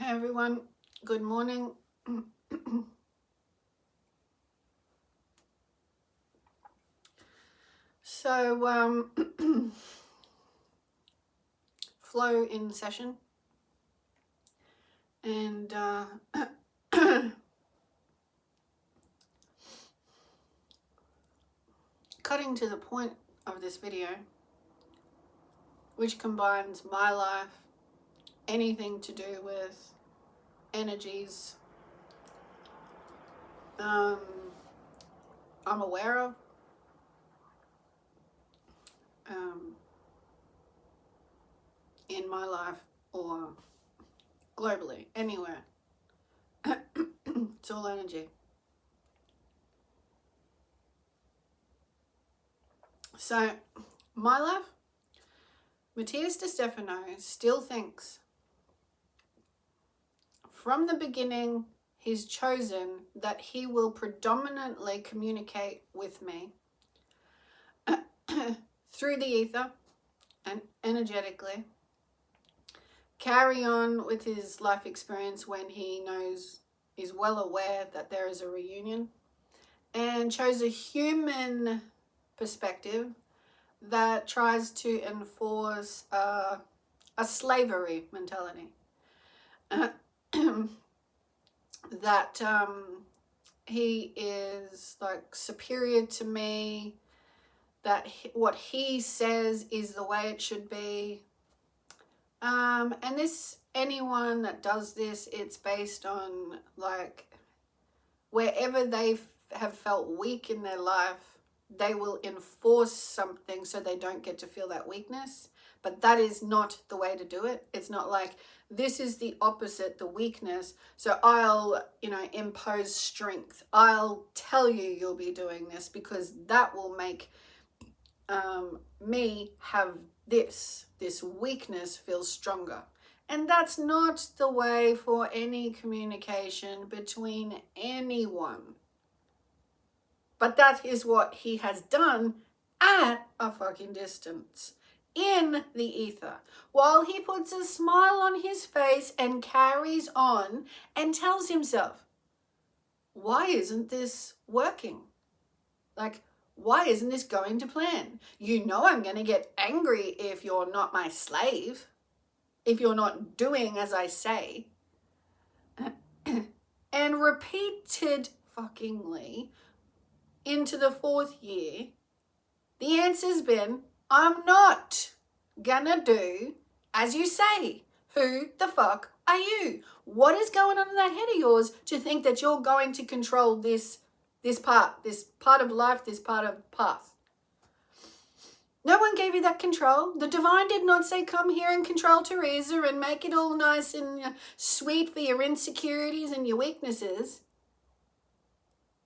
Hey everyone, good morning. So, flow in session, and cutting to the point of this video, which combines my life, anything to do with energies I'm aware of, in my life or globally, anywhere. It's all energy. So, my life, Matías De Stefano still thinks from the beginning he's chosen that he will predominantly communicate with me through the ether and energetically, carry on with his life experience when he knows, is well aware that there is a reunion, and chose a human perspective that tries to enforce a slavery mentality. That he is like superior to me, that what he says is the way it should be. And this, anyone that does this, it's based on like wherever they have felt weak in their life, they will enforce something so they don't get to feel that weakness. But that is not the way to do it. It's not like, this is the opposite, the weakness, so I'll, impose strength. I'll tell you you'll be doing this because that will make me have this weakness feel stronger. And that's not the way for any communication between anyone. But that is what he has done at a fucking distance, in the ether, while he puts a smile on his face and carries on and tells himself, why isn't this working? Like, why isn't this going to plan? You know I'm going to get angry if you're not my slave, if you're not doing as I say. And repeated fuckingly into the 4th year, the answer's been, I'm not gonna do as you say. Who the fuck are you? What is going on in that head of yours to think that you're going to control this part of life, this part of path? No one gave you that control. The divine did not say, come here and control Teresa and make it all nice and sweet for your insecurities and your weaknesses.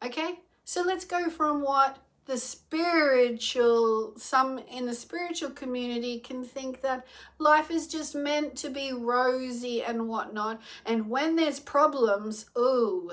Okay? So let's go from what the spiritual, some in the spiritual community can think that life is just meant to be rosy and whatnot. And when there's problems, ooh,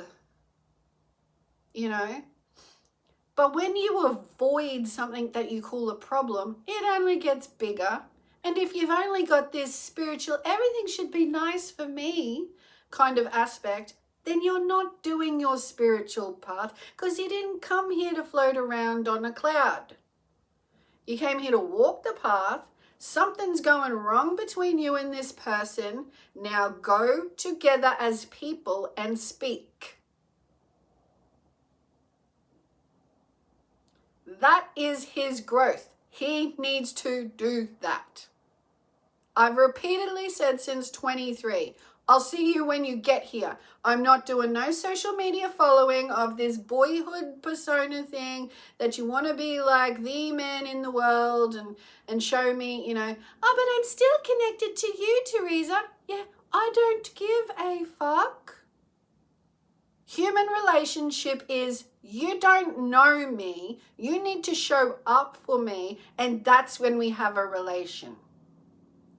But when you avoid something that you call a problem, it only gets bigger. And if you've only got this spiritual, everything should be nice for me kind of aspect, then you're not doing your spiritual path, because you didn't come here to float around on a cloud. You came here to walk the path. Something's going wrong between you and this person. Now go together as people and speak. That is his growth. He needs to do that. I've repeatedly said since 23, I'll see you when you get here. I'm not doing no social media following of this boyhood persona thing that you want to be like the man in the world and show me, oh, but I'm still connected to you, Teresa. Yeah, I don't give a fuck. Human relationship is, you don't know me, you need to show up for me, and that's when we have a relation.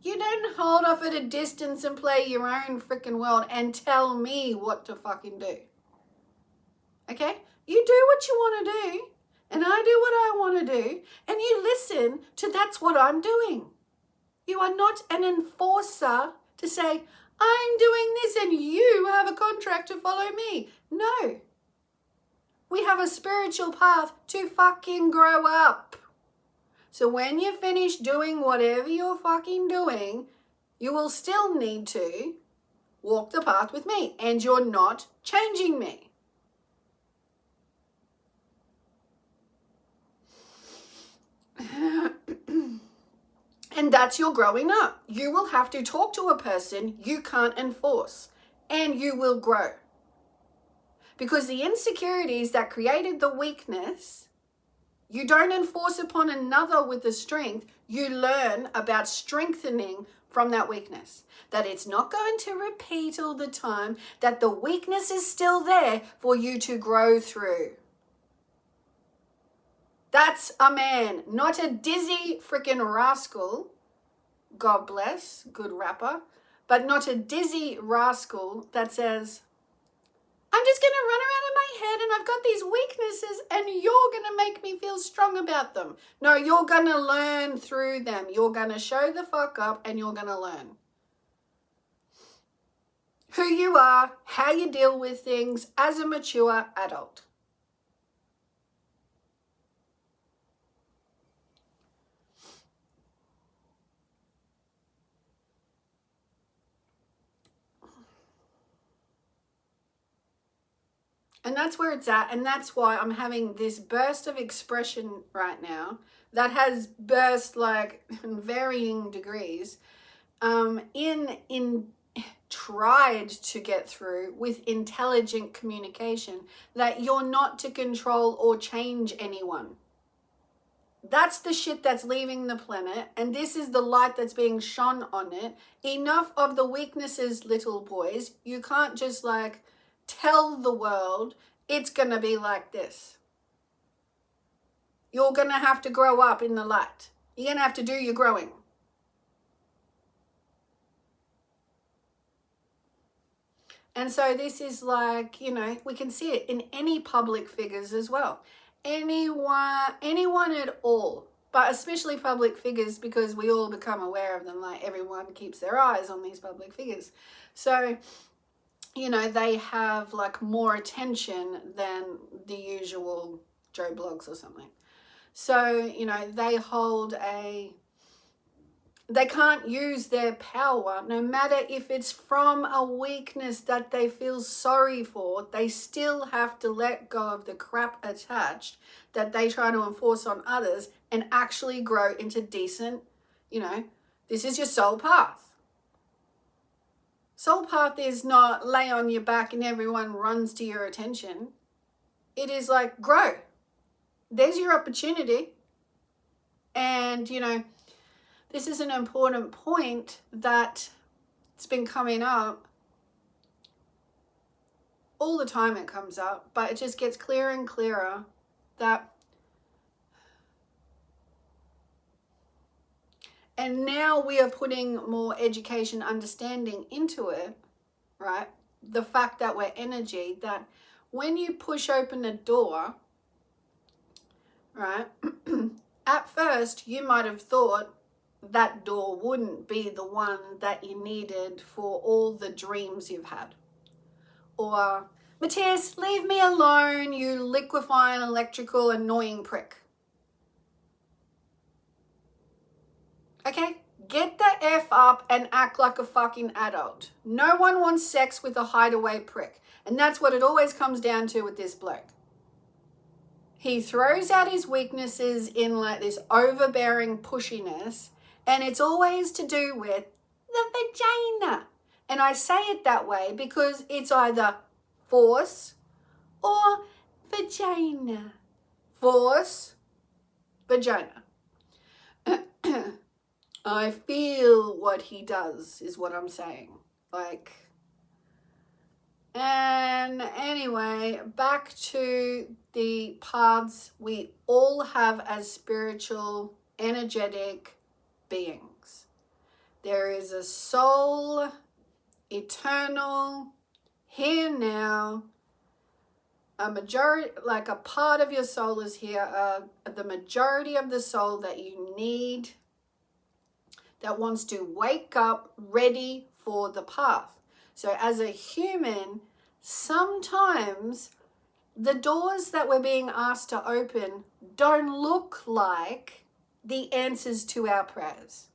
You don't hold off at a distance and play your own freaking world and tell me what to fucking do. Okay? You do what you want to do, and I do what I want to do, and you listen to that's what I'm doing. You are not an enforcer to say, I'm doing this and contract to follow me. No. We have a spiritual path to fucking grow up. So when you finish doing whatever you're fucking doing, you will still need to walk the path with me, and you're not changing me. And that's your growing up. You will have to talk to a person you can't enforce, and you will grow. Because the insecurities that created the weakness, you don't enforce upon another with the strength. You learn about strengthening from that weakness. That it's not going to repeat all the time, that the weakness is still there for you to grow through. That's a man, not a dizzy freaking rascal. God bless, good rapper. But not a dizzy rascal that says, I'm just going to run around in my head and I've got these weaknesses and you're going to make me feel strong about them. No, you're going to learn through them. You're going to show the fuck up and you're going to learn who you are, how you deal with things as a mature adult. And that's where it's at. And that's why I'm having this burst of expression right now that has burst like in varying degrees in tried to get through with intelligent communication that you're not to control or change anyone. That's the shit that's leaving the planet, and this is the light that's being shone on it. Enough of the weaknesses, little boys. You can't just like tell the world it's going to be like this. You're going to have to grow up in the light. You're going to have to do your growing. And so this is like, you know, we can see it in any public figures as well. Anyone at all, but especially public figures, because we all become aware of them. Like everyone keeps their eyes on these public figures. So, you know, they have like more attention than the usual Joe Blogs or something. So, you know, they can't use their power, no matter if it's from a weakness that they feel sorry for. They still have to let go of the crap attached that they try to enforce on others and actually grow into decent, you know, this is your soul path. Soul path is not lay on your back and everyone runs to your attention. It is like grow. There's your opportunity. And, you know, this is an important point that it's been coming up all the time. It comes up, but it just gets clearer and clearer that, and now we are putting more education, understanding into it, right? The fact that we're energy, that when you push open a door, right, at first you might have thought that door wouldn't be the one that you needed for all the dreams you've had. Or, Matthias, leave me alone, you liquefying electrical annoying prick. Okay? Get the F up and act like a fucking adult. No one wants sex with a hideaway prick. And that's what it always comes down to with this bloke. He throws out his weaknesses in like this overbearing pushiness, and it's always to do with the vagina. And I say it that way because it's either force or vagina. Force, vagina. I feel what he does is what I'm saying. Like, and anyway, back to the paths we all have as spiritual, energetic beings. There is a soul, eternal, here now. A majority, like a part of your soul is here. The majority of the soul that you need, that wants to wake up ready for the path. So as a human, sometimes the doors that we're being asked to open don't look like the answers to our prayers,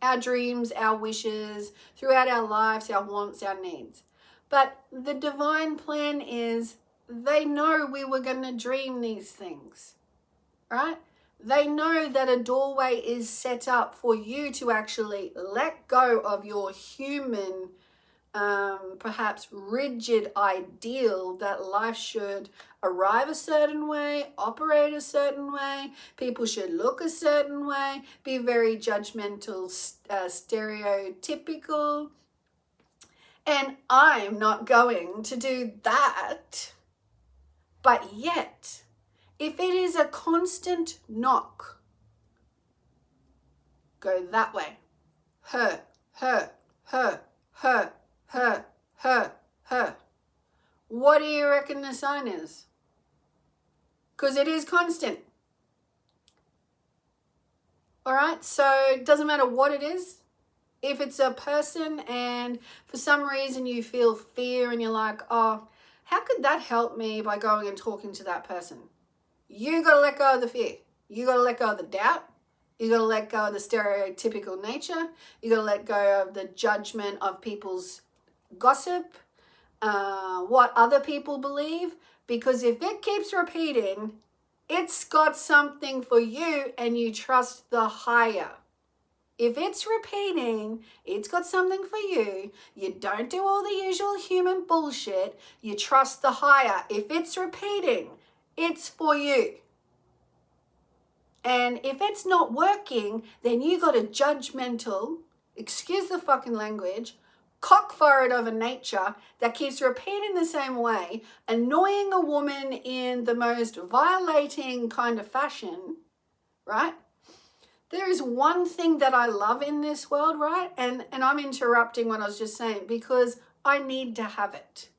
our dreams, our wishes, throughout our lives, our wants, our needs. But the divine plan is they know we were going to dream these things, right? They know that a doorway is set up for you to actually let go of your human perhaps rigid ideal that life should arrive a certain way, operate a certain way, people should look a certain way, be very judgmental, stereotypical. And I'm not going to do that. But yet, if it is a constant knock, go that way. Her, her, her, her, her, her, her. What do you reckon the sign is? Because it is constant. All right, so it doesn't matter what it is. If it's a person and for some reason you feel fear and you're like, oh, how could that help me by going and talking to that person? You got to let go of the fear. You got to let go of the doubt. You got to let go of the stereotypical nature. You got to let go of the judgment of people's gossip, what other people believe. Because if it keeps repeating, it's got something for you and you trust the higher. If it's repeating, it's got something for you. You don't do all the usual human bullshit. You trust the higher. If it's repeating, it's for you. And if it's not working, then you got a judgmental, excuse the fucking language, cock-forward of a nature that keeps repeating the same way, annoying a woman in the most violating kind of fashion, right? There is one thing that I love in this world, right? And I'm interrupting what I was just saying because I need to have it.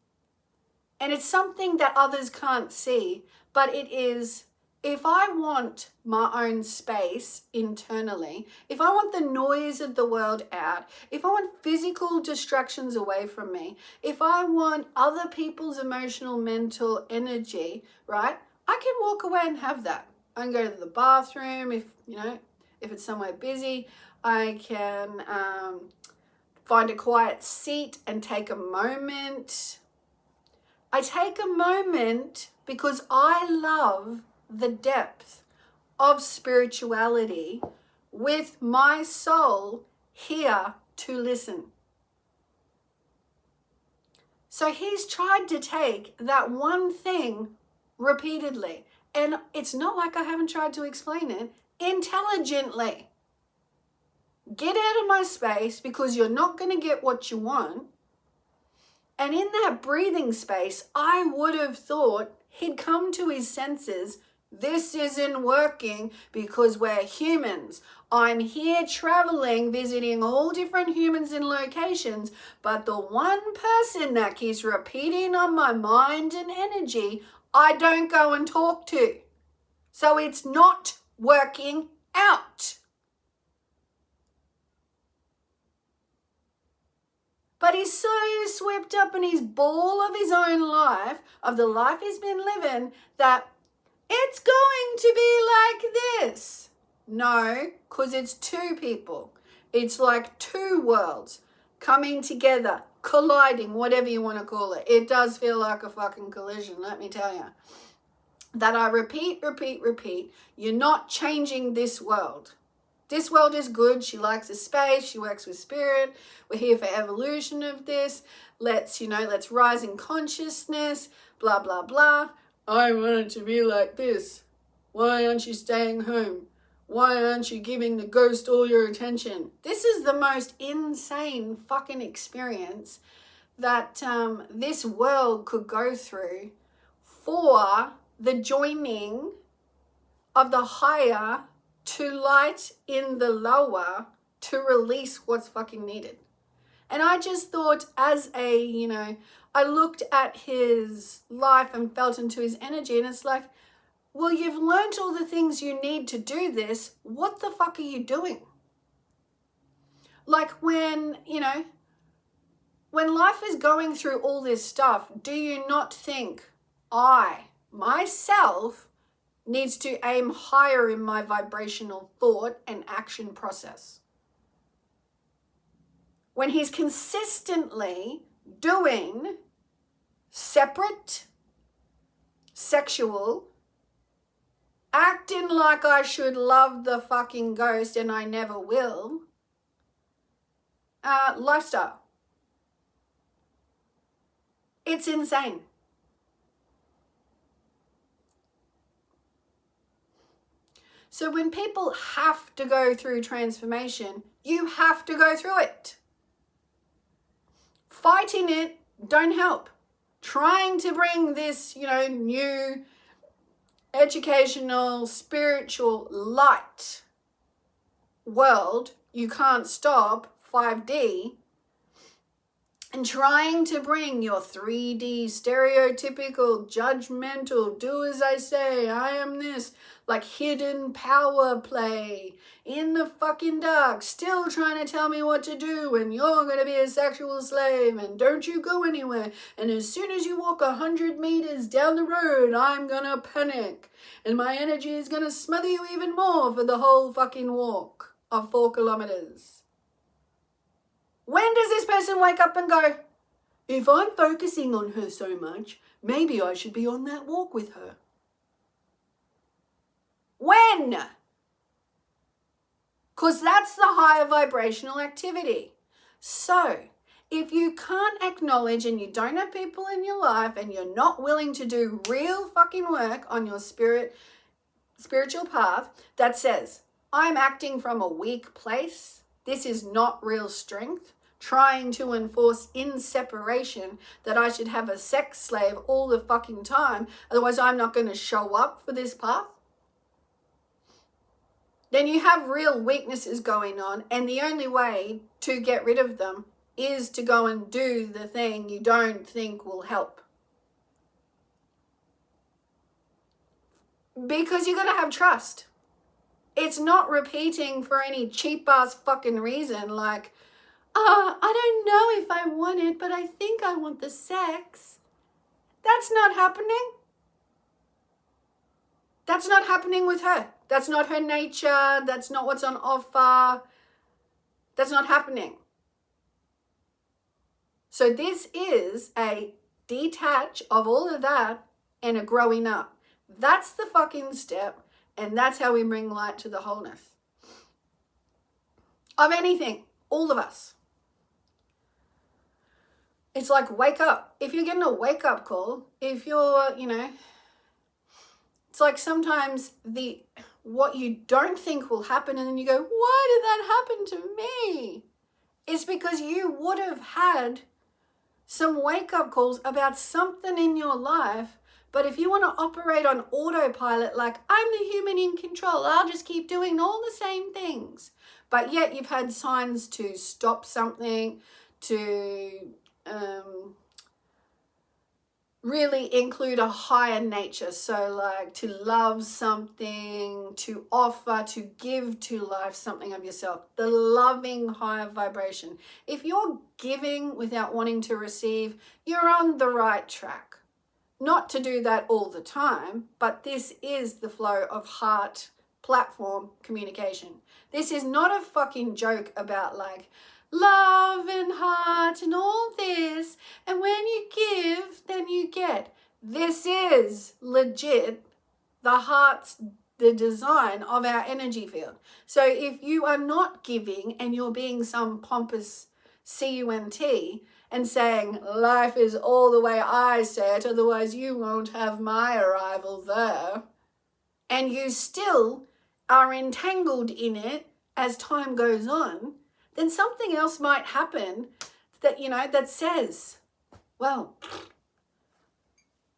And it's something that others can't see, but it is, if I want my own space internally, if I want the noise of the world out, if I want physical distractions away from me, if I want other people's emotional, mental energy, right? I can walk away and have that. I can go to the bathroom if it's somewhere busy. I can find a quiet seat and take a moment. I take a moment because I love the depth of spirituality with my soul here to listen. So he's tried to take that one thing repeatedly. And it's not like I haven't tried to explain it intelligently. Get out of my space because you're not going to get what you want. And in that breathing space, I would have thought he'd come to his senses. This isn't working because we're humans. I'm here traveling, visiting all different humans in locations, but the one person that keeps repeating on my mind and energy, I don't go and talk to. So it's not working out. But he's so swept up in his ball of his own life, of the life he's been living, that it's going to be like this. No, because it's two people. It's like two worlds coming together, colliding, whatever you want to call it. It does feel like a fucking collision, let me tell you. That I repeat. You're not changing this world. This world is good. She likes the space. She works with spirit. We're here for evolution of this. Let's rise in consciousness, blah, blah, blah. I want it to be like this. Why aren't you staying home? Why aren't you giving the ghost all your attention? This is the most insane fucking experience that this world could go through for the joining of the higher to light in the lower to release what's fucking needed. And I just thought I looked at his life and felt into his energy, and it's like, well, you've learned all the things you need to do this. What the fuck are you doing? Like when, when life is going through all this stuff, do you not think I, myself, needs to aim higher in my vibrational thought and action process? When he's consistently doing separate, sexual, acting like I should love the fucking ghost and I never will, lifestyle. It's insane. So when people have to go through transformation, you have to go through it. Fighting it don't help. Trying to bring this, new educational, spiritual, light world, you can't stop 5D, and trying to bring your 3D stereotypical, judgmental, do as I say, I am this, like hidden power play in the fucking dark, still trying to tell me what to do, and you're going to be a sexual slave, and don't you go anywhere, and as soon as you walk 100 meters down the road, I'm going to panic, and my energy is going to smother you even more for the whole fucking walk of 4 kilometers. When does this person wake up and go, if I'm focusing on her so much, maybe I should be on that walk with her? When? Because that's the higher vibrational activity. So, if you can't acknowledge and you don't have people in your life and you're not willing to do real fucking work on your spiritual path that says, I'm acting from a weak place, this is not real strength, trying to enforce in separation that I should have a sex slave all the fucking time, otherwise I'm not going to show up for this path, then you have real weaknesses going on, and the only way to get rid of them is to go and do the thing you don't think will help. Because you got to have trust. It's not repeating for any cheap ass fucking reason like, I don't know if I want it, but I think I want the sex. That's not happening. That's not happening with her. That's not her nature. That's not what's on offer. That's not happening. So this is a detach of all of that and a growing up. That's the fucking step, and that's how we bring light to the wholeness of anything, all of us. It's like wake up. If you're getting a wake up call, if you're, it's like sometimes what you don't think will happen and then you go, why did that happen to me? It's because you would have had some wake up calls about something in your life. But if you want to operate on autopilot, like I'm the human in control, I'll just keep doing all the same things. But yet you've had signs to stop something, to really include a higher nature. So like to love something, to offer, to give to life something of yourself, the loving higher vibration. If you're giving without wanting to receive, you're on the right track. Not to do that all the time, but this is the flow of heart platform communication. This is not a fucking joke about like love and heart and all this, and when you give, then you get. This is legit the design of our energy field. So if you are not giving and you're being some pompous CUNT and saying life is all the way I say it, otherwise you won't have my arrival there, and you still are entangled in it as time goes on, then something else might happen that, that says, well,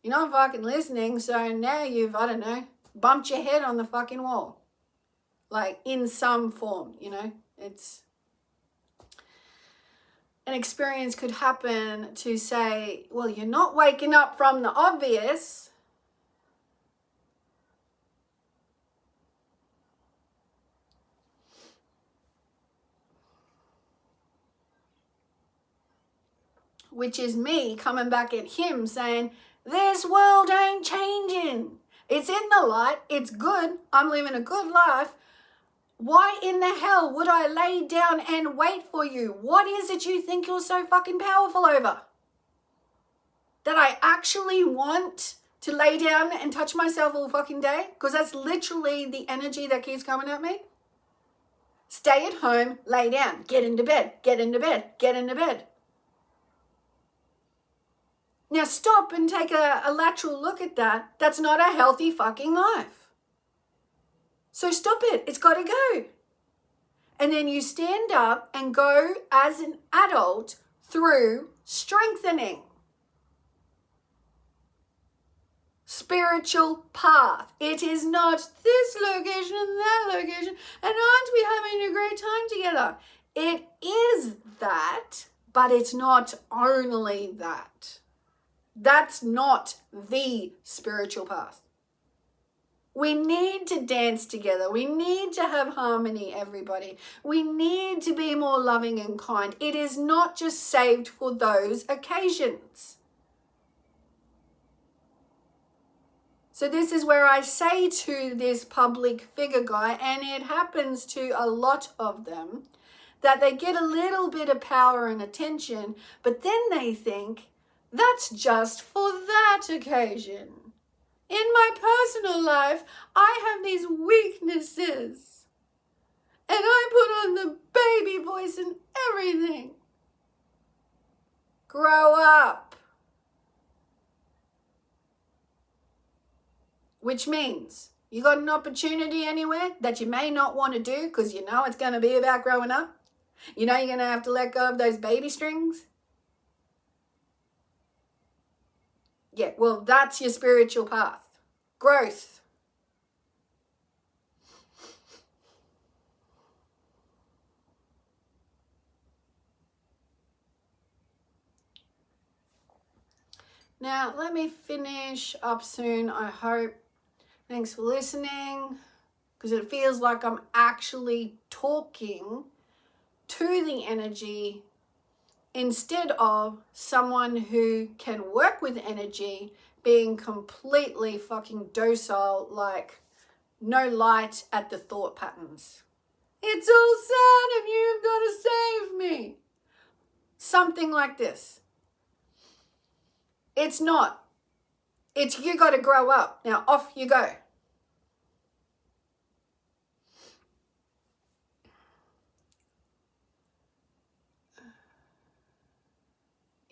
you're not fucking listening, so now you've, bumped your head on the fucking wall. Like in some form, it's an experience could happen to say, well, you're not waking up from the obvious. which is me coming back at him saying, this world ain't changing. It's in the light. It's good. I'm living a good life. Why in the hell would I lay down and wait for you? What is it you think you're so fucking powerful over? That I actually want to lay down and touch myself all fucking day? Because that's literally the energy that keeps coming at me. Stay at home, lay down, get into bed, get into bed, get into bed. Now stop and take a lateral look at that. That's not a healthy fucking life. So stop it. It's got to go. And then you stand up and go as an adult through strengthening. Spiritual path. It is not this location and that location, and aren't we having a great time together? It is that, but it's not only that. That's not the spiritual path. We need to dance together. We need to have harmony, everybody. We need to be more loving and kind. It is not just saved for those occasions. So this is where I say to this public figure guy, and it happens to a lot of them, that they get a little bit of power and attention, but then they think, that's just for that occasion. In my personal life, I have these weaknesses. And I put on the baby voice and everything. Grow up. Which means you got an opportunity anywhere that you may not want to do because you know it's going to be about growing up. You know you're going to have to let go of those baby strings. Yeah, well, that's your spiritual path. Growth. Now, let me finish up soon, I hope. Thanks for listening, because it feels like I'm actually talking to the energy instead of someone who can work with energy being completely fucking docile, like no light at the thought patterns. It's all sad of you, you've got to save me. Something like this. It's not. It's you got to grow up. Now off you go.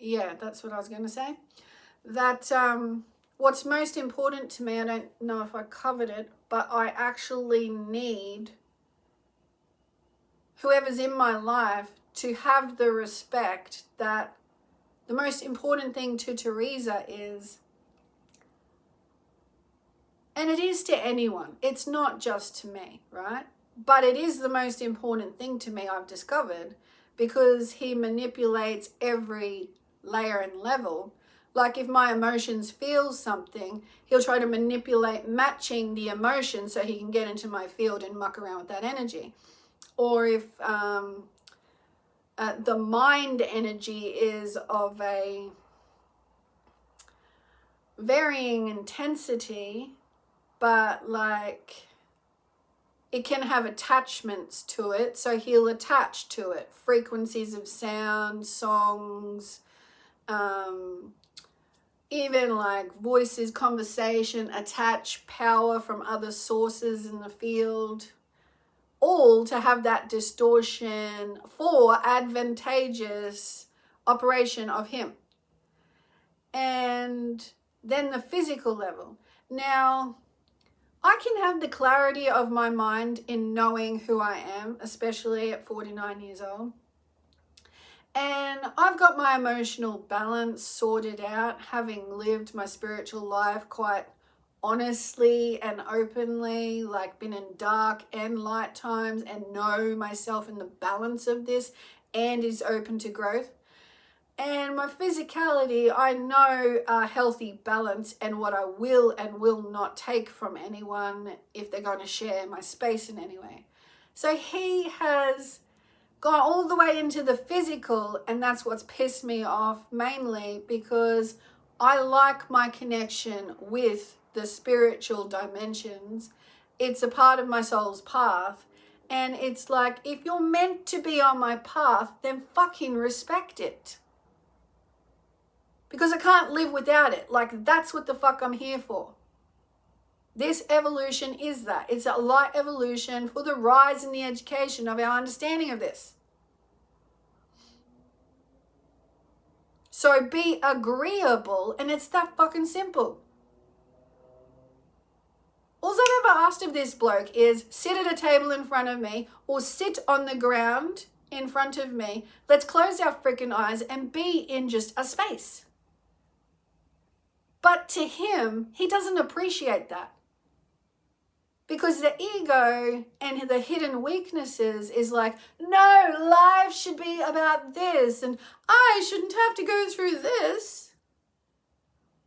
Yeah, that's what I was going to say. That what's most important to me, I don't know if I covered it, but I actually need whoever's in my life to have the respect that the most important thing to Teresa is, and it is to anyone, it's not just to me, right? But it is the most important thing to me, I've discovered, because he manipulates every layer and level. Like if my emotions feel something, he'll try to manipulate matching the emotion so he can get into my field and muck around with that energy. Or if the mind energy is of a varying intensity, but like it can have attachments to it, so he'll attach to it. Frequencies of sound, songs, even like voices, conversation, attach power from other sources in the field, all to have that distortion for advantageous operation of him. And then the physical level. Now, I can have the clarity of my mind in knowing who I am, especially at 49 years old. And I've got my emotional balance sorted out, having lived my spiritual life quite honestly and openly, like been in dark and light times and know myself in the balance of this and is open to growth. And my physicality, I know a healthy balance and what I will and will not take from anyone if they're going to share my space in any way. So he has gone all the way into the physical, and that's what's pissed me off mainly, because I like my connection with the spiritual dimensions. It's a part of my soul's path. And it's like, if you're meant to be on my path, then fucking respect it. Because I can't live without it. Like, that's what the fuck I'm here for. This evolution is that. It's a light evolution for the rise in the education of our understanding of this. So be agreeable, and it's that fucking simple. All I've ever asked of this bloke is sit at a table in front of me or sit on the ground in front of me. Let's close our freaking eyes and be in just a space. But to him, he doesn't appreciate that. Because the ego and the hidden weaknesses is like, no, life should be about this and I shouldn't have to go through this.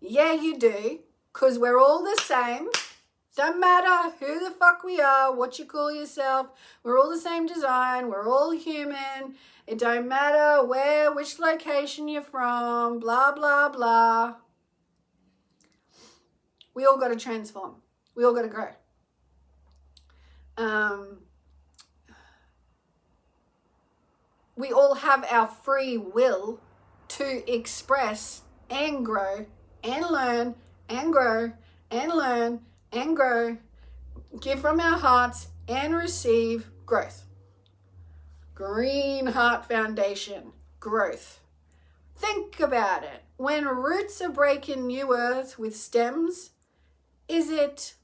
Yeah, you do, because we're all the same. Don't matter who the fuck we are, what you call yourself. We're all the same design. We're all human. It don't matter where, which location you're from, blah, blah, blah. We all got to transform. We all got to grow. We all have our free will to express and grow and learn and grow and learn and grow, give from our hearts and receive growth. Green heart foundation, growth. Think about it. When roots are breaking new earth with stems, is it,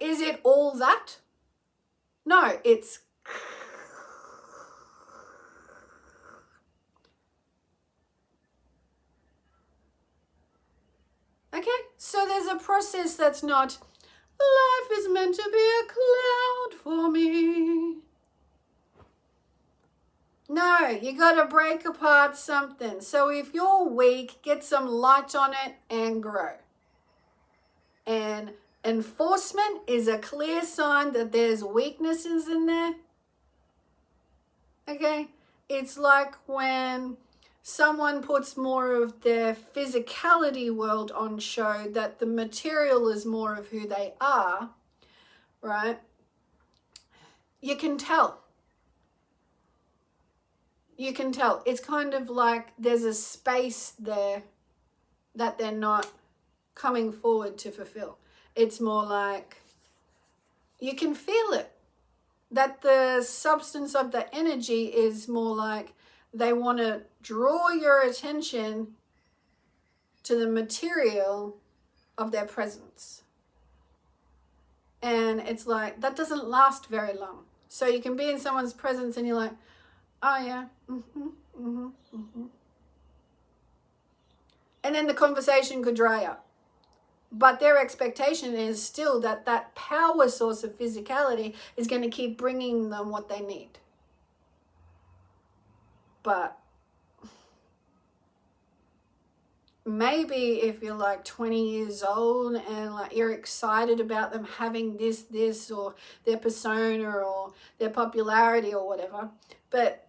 is it all that? No, it's okay. So there's a process that's not, life is meant to be a cloud for me. No, you got to break apart something. So if you're weak, get some light on it and grow. And enforcement is a clear sign that there's weaknesses in there. Okay? It's like when someone puts more of their physicality world on show, that the material is more of who they are, right? You can tell. You can tell. It's kind of like there's a space there that they're not coming forward to fulfill. It's more like you can feel it. That the substance of the energy is more like they want to draw your attention to the material of their presence. And it's like, that doesn't last very long. So you can be in someone's presence and you're like, oh yeah, And then the conversation could dry up. But their expectation is still that that power source of physicality is going to keep bringing them what they need. But maybe if you're like 20 years old and like you're excited about them having this, or their persona or their popularity or whatever, but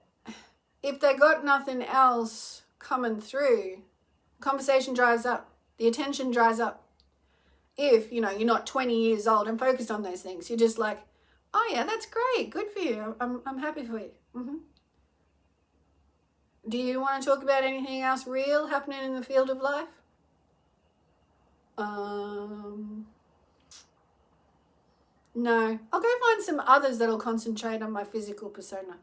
if they got nothing else coming through, conversation dries up, the attention dries up. If, you're not 20 years old and focused on those things, you're just like, oh yeah, that's great, good for you, I'm happy for you. Do you want to talk about anything else real happening in the field of life? No. I'll go find some others that'll concentrate on my physical persona.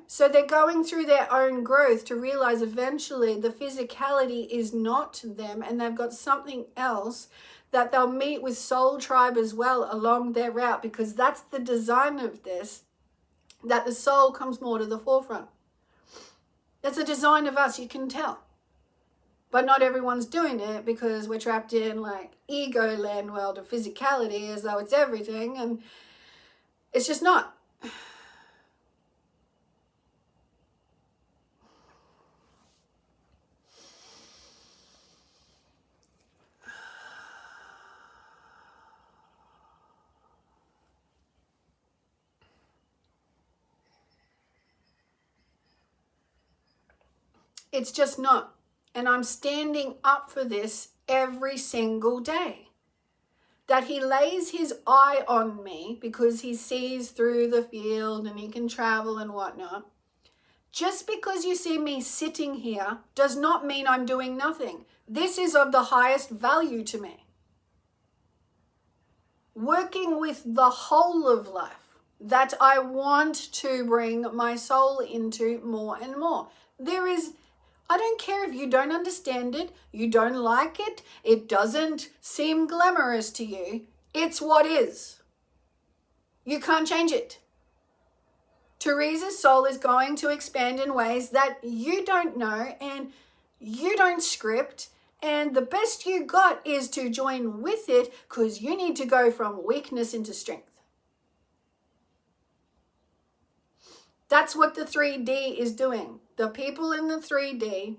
So they're going through their own growth to realize eventually the physicality is not them, and they've got something else that they'll meet with soul tribe as well along their route, because that's the design of this, that the soul comes more to the forefront. That's a design of us, you can tell. But not everyone's doing it because we're trapped in like ego land world of physicality as though it's everything, and it's just not. It's just not. And I'm standing up for this every single day. That he lays his eye on me because he sees through the field and he can travel and whatnot. Just because you see me sitting here does not mean I'm doing nothing. This is of the highest value to me. Working with the whole of life that I want to bring my soul into more and more. I don't care if you don't understand it, you don't like it, it doesn't seem glamorous to you. It's what is. You can't change it. Teresa's soul is going to expand in ways that you don't know and you don't script. And the best you got is to join with it because you need to go from weakness into strength. That's what the 3D is doing. The people in the 3D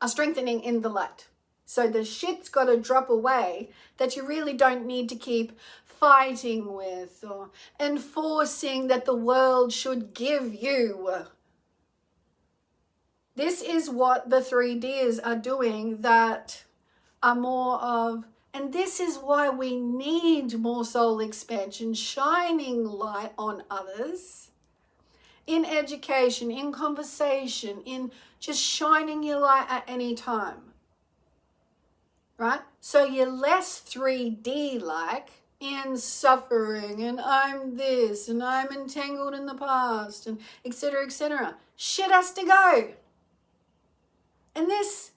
are strengthening in the light. So the shit's got to drop away that you really don't need to keep fighting with or enforcing that the world should give you. This is what the 3Ds are doing that are more of, and this is why we need more soul expansion, shining light on others in education, in conversation, in just shining your light at any time, right? So you're less 3D like in suffering and I'm this and I'm entangled in the past and etc., etc. Shit has to go. And this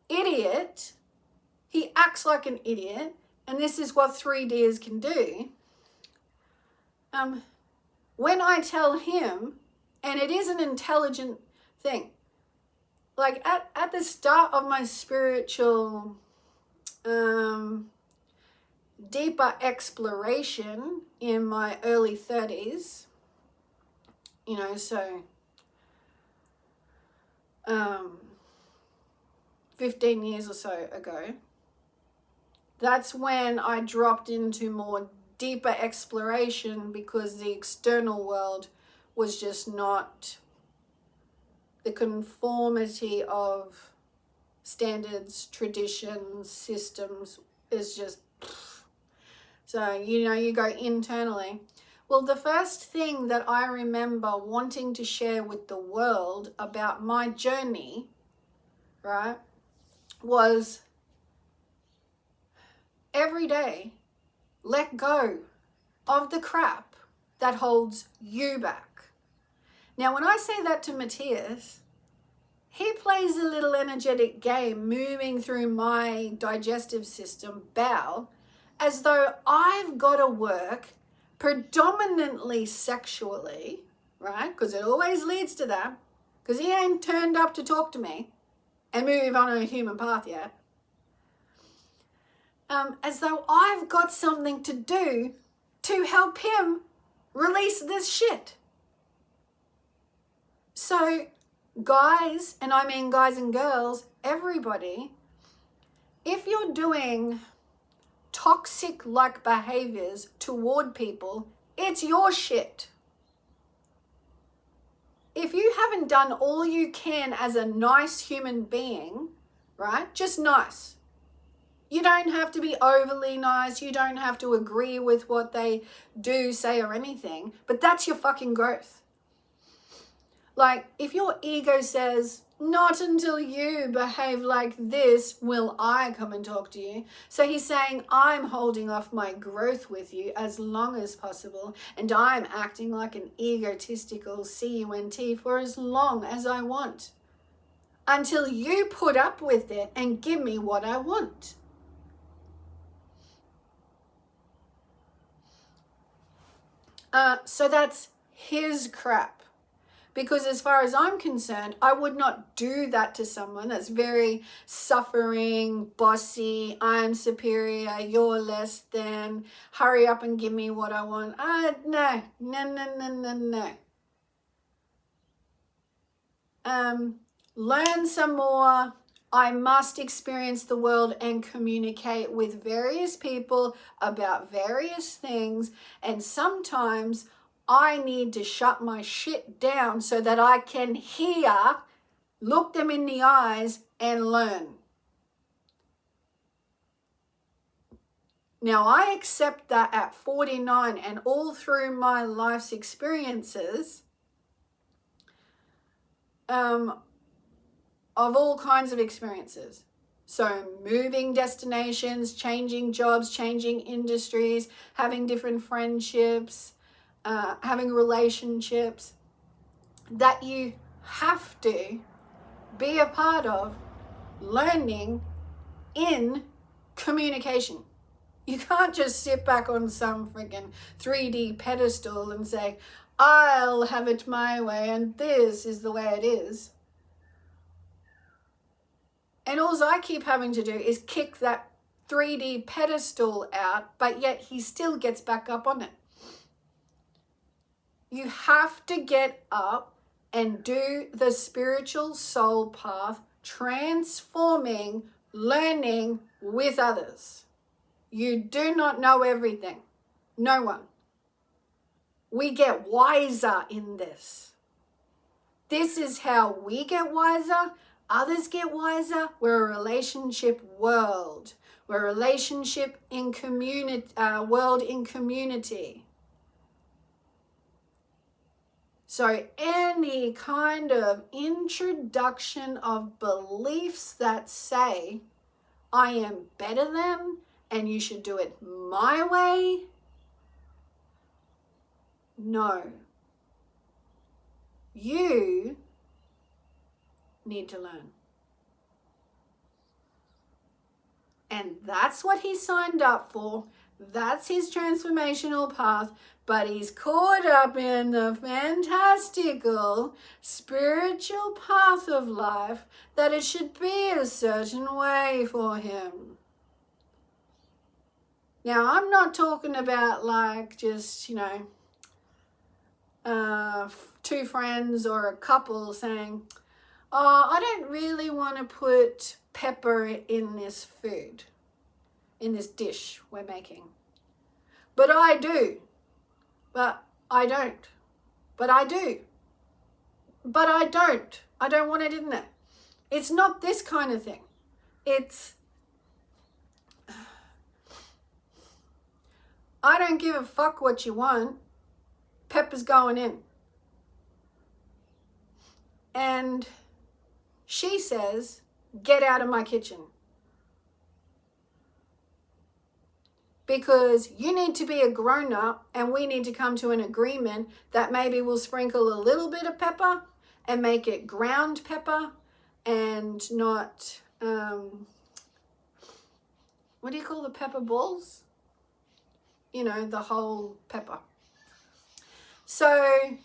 idiot, he acts like an idiot, and this is what 3Ds can do. When I tell him, and it is an intelligent thing, like at the start of my spiritual deeper exploration in my early 30s, so 15 years or so ago, that's when I dropped into more deeper exploration because the external world was just not the conformity of standards, traditions, systems is just, so, you go internally. Well, the first thing that I remember wanting to share with the world about my journey, right, was every day, let go of the crap that holds you back. Now, when I say that to Matthias, he plays a little energetic game moving through my digestive system, bowel, as though I've got to work predominantly sexually, right? Because it always leads to that, because he ain't turned up to talk to me and move on a human path yet. As though I've got something to do to help him release this shit. So guys, and I mean guys and girls, everybody, if you're doing toxic-like behaviors toward people, it's your shit. If you haven't done all you can as a nice human being, right, just nice. You don't have to be overly nice. You don't have to agree with what they do, say, or anything. But that's your fucking growth. Like, if your ego says, not until you behave like this will I come and talk to you. So he's saying, I'm holding off my growth with you as long as possible. And I'm acting like an egotistical CUNT for as long as I want. Until you put up with it and give me what I want. So that's his crap. Because as far as I'm concerned, I would not do that to someone that's very suffering, bossy, I'm superior, you're less than, hurry up and give me what I want. No. Learn some more. I must experience the world and communicate with various people about various things. And sometimes I need to shut my shit down so that I can hear Look them in the eyes and learn. Now, I accept that at 49 and all through my life's experiences, of all kinds of experiences. So moving destinations, changing jobs, changing industries, having different friendships, having relationships, that you have to be a part of learning in communication. You can't just sit back on some freaking 3D pedestal and say, I'll have it my way and this is the way it is. And all I keep having to do is kick that 3D pedestal out, but yet he still gets back up on it. You have to get up and do the spiritual soul path, transforming, learning with others. You do not know everything. No one. We get wiser in this. This is how we get wiser. Others get wiser. We're a relationship world. We're a relationship in community, world in community. So any kind of introduction of beliefs that say, I am better than, and you should do it my way, no. You need to learn. And that's what he signed up for. That's his transformational path. But he's caught up in the fantastical spiritual path of life that it should be a certain way for him. Now, I'm not talking about like just, two friends or a couple saying, oh, I don't really want to put pepper in this food, in this dish we're making. But I do. But I don't. But I do. But I don't. I don't want it in there. It's not this kind of thing. It's, I don't give a fuck what you want. Pepper's going in. And she says, get out of my kitchen. Because you need to be a grown-up and we need to come to an agreement that maybe we'll sprinkle a little bit of pepper and make it ground pepper and not, what do you call the pepper balls? The whole pepper. So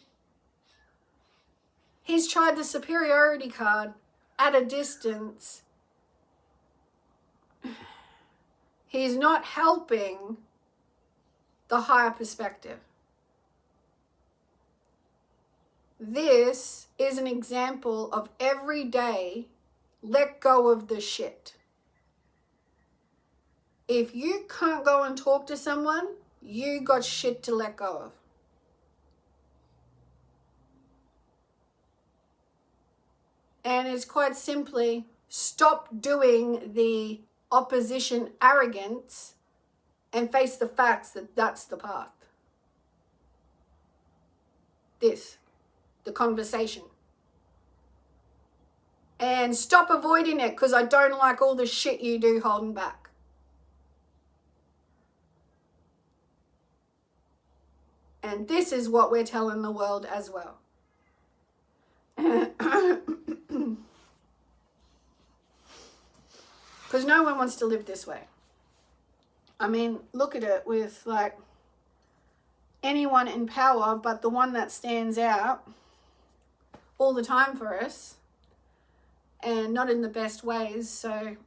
he's tried the superiority card at a distance. He's not helping the higher perspective. This is an example of every day, let go of the shit. If you can't go and talk to someone, you got shit to let go of. And it's quite simply, stop doing the opposition arrogance and face the facts that that's the path. The conversation. And stop avoiding it because I don't like all the shit you do holding back. And this is what we're telling the world as well. Because no one wants to live this way. I mean, look at it with like anyone in power, but the one that stands out all the time for us and not in the best ways. So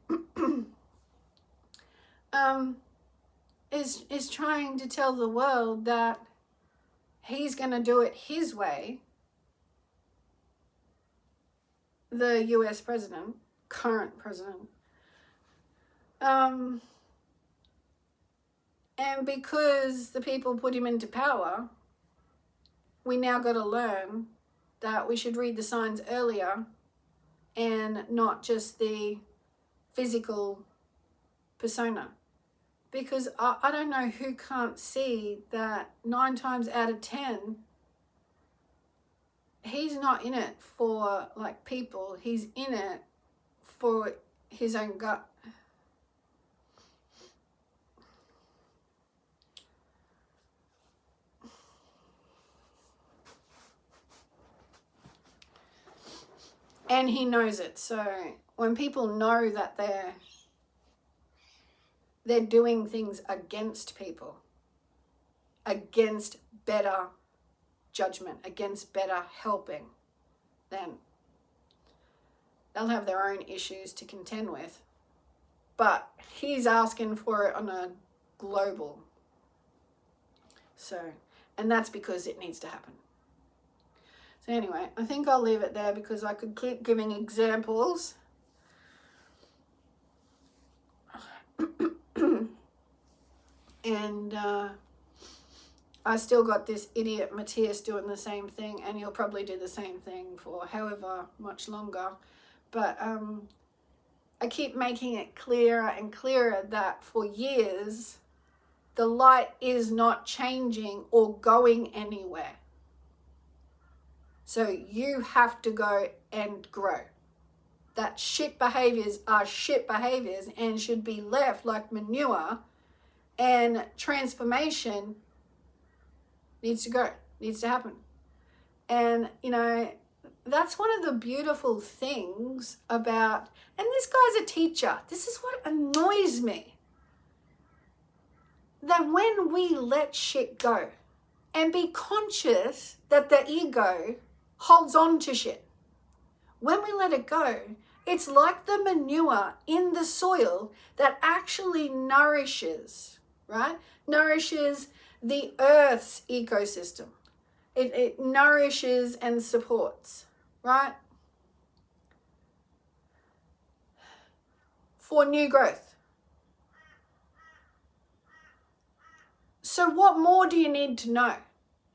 is trying to tell the world that he's going to do it his way. The US president, current president. And because the people put him into power, we now got to learn that we should read the signs earlier and not just the physical persona. Because I don't know who can't see that 9 times out of 10, he's not in it for like people. He's in it for his own gut. And he knows it. So when people know that they're doing things against people, against better judgment, against better helping, then they'll have their own issues to contend with. But he's asking for it on a global. So, and that's because it needs to happen. So anyway, I think I'll leave it there because I could keep giving examples. And I still got this idiot Matthias doing the same thing, and he'll probably do the same thing for however much longer. But I keep making it clearer and clearer that for years, the light is not changing or going anywhere. So you have to go and grow. That shit behaviors are shit behaviors and should be left like manure, and transformation needs to go, needs to happen. And, you know, that's one of the beautiful things about, and this guy's a teacher. This is what annoys me. That when we let shit go and be conscious that the ego holds on to shit, when we let it go, it's like the manure in the soil that actually nourishes, right? Nourishes the earth's ecosystem. It nourishes and supports, right? For new growth. So what more do you need to know?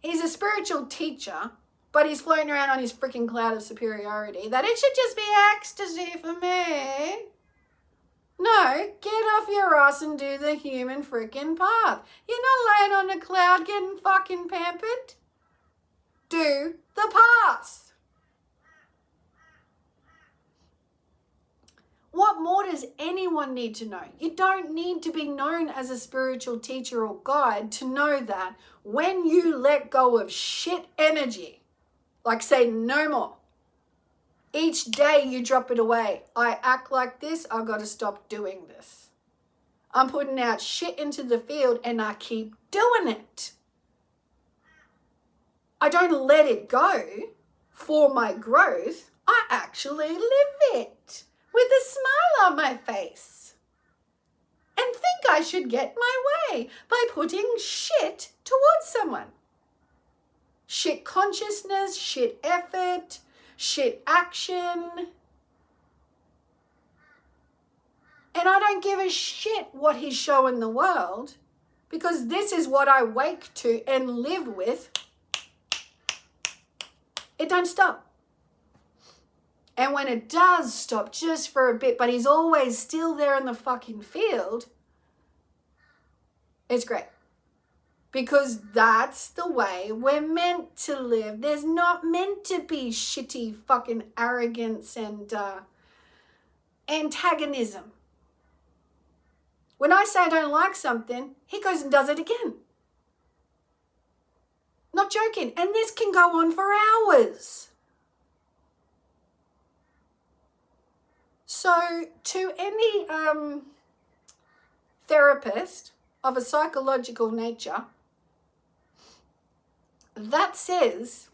He's a spiritual teacher, but he's floating around on his freaking cloud of superiority, that it should just be ecstasy for me. No, get off your ass and do the human freaking path. You're not laying on a cloud getting fucking pampered. Do the path. What more does anyone need to know? You don't need to be known as a spiritual teacher or guide to know that when you let go of shit energy, like say no more, each day you drop it away. I act like this, I've got to stop doing this. I'm putting out shit into the field and I keep doing it. I don't let it go for my growth. I actually live it with a smile on my face and think I should get my way by putting shit towards someone. Shit consciousness, shit effort, shit action. And I don't give a shit what he's showing the world, because this is what I wake to and live with. It don't stop. And when it does stop just for a bit, but he's always still there in the fucking field, it's great. Because that's the way we're meant to live. There's not meant to be shitty fucking arrogance and antagonism. When I say I don't like something, he goes and does it again. Not joking. And this can go on for hours. So to any therapist of a psychological nature, that says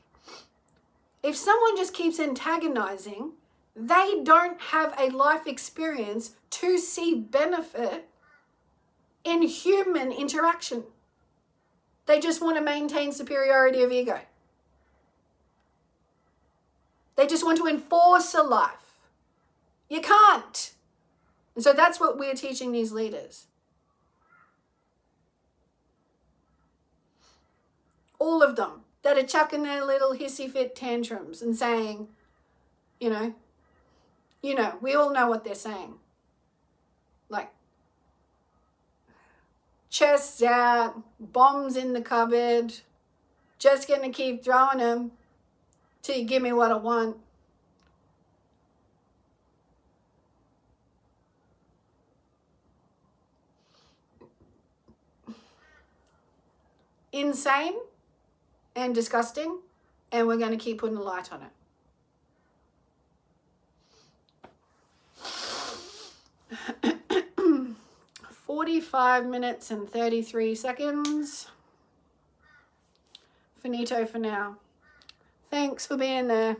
if someone just keeps antagonizing, they don't have a life experience to see benefit in human interaction. They just want to maintain superiority of ego. They just want to enforce a life. You can't. And so that's what we're teaching these leaders. All of them that are chucking their little hissy fit tantrums and saying, you know, You know, we all know what they're saying. Like, chests out, bombs in the cupboard, just gonna keep throwing them till you give me what I want. Insane and disgusting, and we're going to keep putting a light on it. 45 minutes and 33 seconds. Finito for now. Thanks for being there.